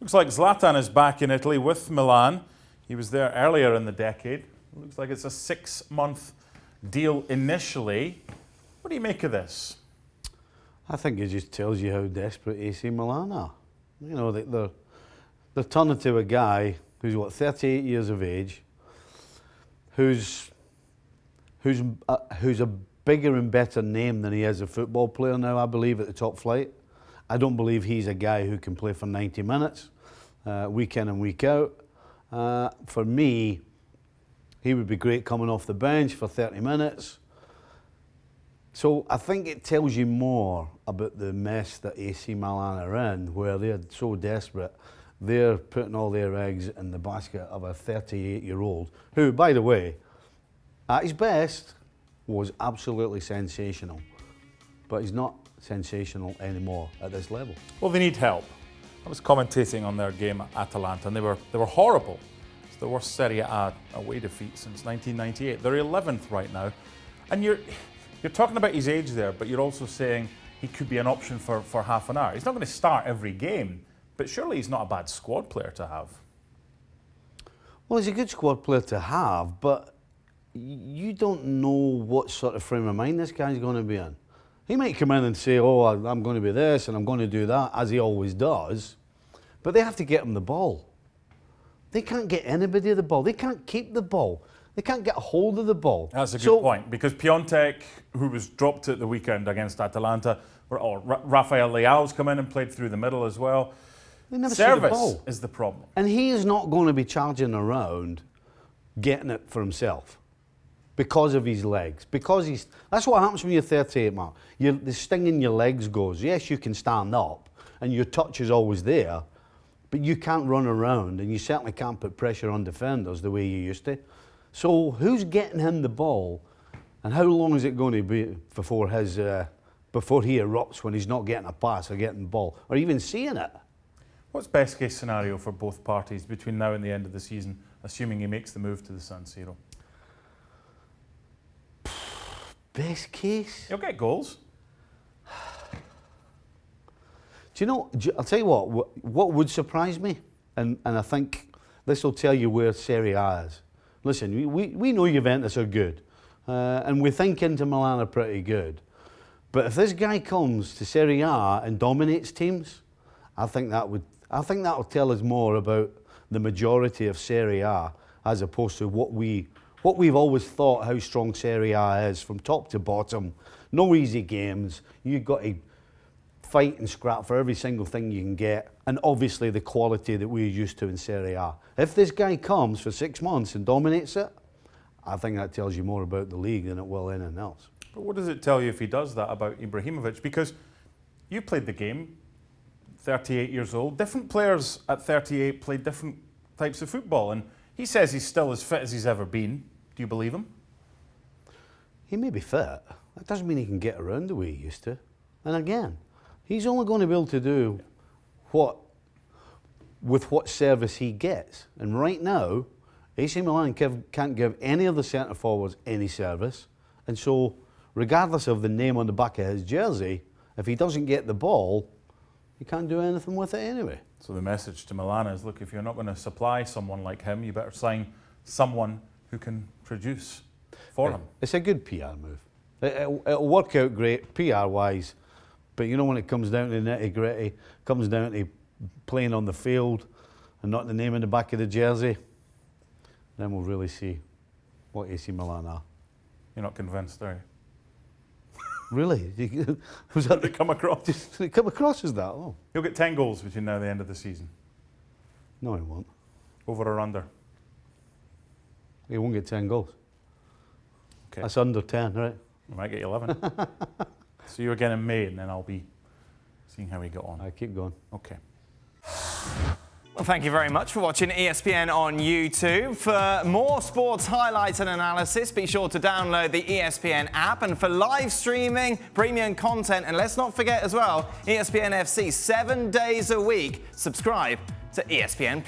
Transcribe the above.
Looks like Zlatan is back in Italy with Milan. He was there earlier in the decade. Looks like it's a 6-month deal initially. What do you make of this? I think it just tells you how desperate AC Milan are. You know, they're turning to a guy who's, what, 38 years of age, who's a bigger and better name than he is a football player now, I believe, at the top flight. I don't believe he's a guy who can play for 90 minutes, week in and week out. For me, he would be great coming off the bench for 30 minutes. So I think it tells you more about the mess that AC Milan are in, where they're so desperate. They're putting all their eggs in the basket of a 38-year-old, who, by the way, at his best, was absolutely sensational. But he's not sensational anymore at this level. Well, they need help. I was commentating on their game at Atalanta, and they were horrible. It's the worst Serie A away defeat since 1998. They're 11th right now. And you're talking about his age there, but you're also saying he could be an option for half an hour. He's not going to start every game, but surely he's not a bad squad player to have. Well, he's a good squad player to have, but you don't know what sort of frame of mind this guy's going to be in. He might come in and say, oh, I'm going to be this and I'm going to do that, as he always does, but they have to get him the ball. They can't get anybody the ball. They can't keep the ball. They can't get a hold of the ball. That's a good point, because Piontek, who was dropped at the weekend against Atalanta, or Rafael Leao's come in and played through the middle as well. They never see the Service ball. is the problem. And he is not going to be charging around getting it for himself because of his legs. That's what happens when you're 38, Mark. The sting in your legs goes. Yes, you can stand up and your touch is always there, but you can't run around and you certainly can't put pressure on defenders the way you used to. So who's getting him the ball, and how long is it going to be before he erupts when he's not getting a pass or getting the ball or even seeing it? What's best case scenario for both parties between now and the end of the season, assuming he makes the move to the San Siro? Best case? He'll get goals. Do you know, I'll tell you what would surprise me, and I think this will tell you where Serie A is. Listen, we know Juventus are good, and we think Inter Milan are pretty good. But if this guy comes to Serie A and dominates teams, I think that will tell us more about the majority of Serie A as opposed to what we've always thought how strong Serie A is from top to bottom. No easy games. You've got to fight and scrap for every single thing you can get, and obviously the quality that we're used to in Serie A. If this guy comes for 6 months and dominates it, I think that tells you more about the league than it will anything else. But what does it tell you if he does that about Ibrahimovic? Because you played the game, 38 years old. Different players at 38 play different types of football, and he says he's still as fit as he's ever been. Do you believe him? He may be fit. That doesn't mean he can get around the way he used to. And again, he's only going to be able to do with what service he gets. And right now, AC Milan can't give any of the centre forwards any service. And so, regardless of the name on the back of his jersey, if he doesn't get the ball, he can't do anything with it anyway. So the message to Milan is, look, if you're not going to supply someone like him, you better sign someone who can produce for him. It's a good PR move. It'll work out great PR-wise, but you know, when it comes down to the nitty-gritty, comes down to playing on the field and not the name in the back of the jersey, then we'll really see what AC Milan are. You're not convinced, are you? Really? Was that did it come across? Did it come across as that? Oh. He'll get 10 goals between now and the end of the season. No, he won't. Over or under? He won't get 10 goals. Okay. That's under 10, right? We might get 11. See you again in May, and then I'll be seeing how we get on. I keep going. Okay. Well, thank you very much for watching ESPN on YouTube. For more sports highlights and analysis, be sure to download the ESPN app. And for live streaming, premium content, and let's not forget as well, ESPN FC 7 days a week. Subscribe to ESPN+.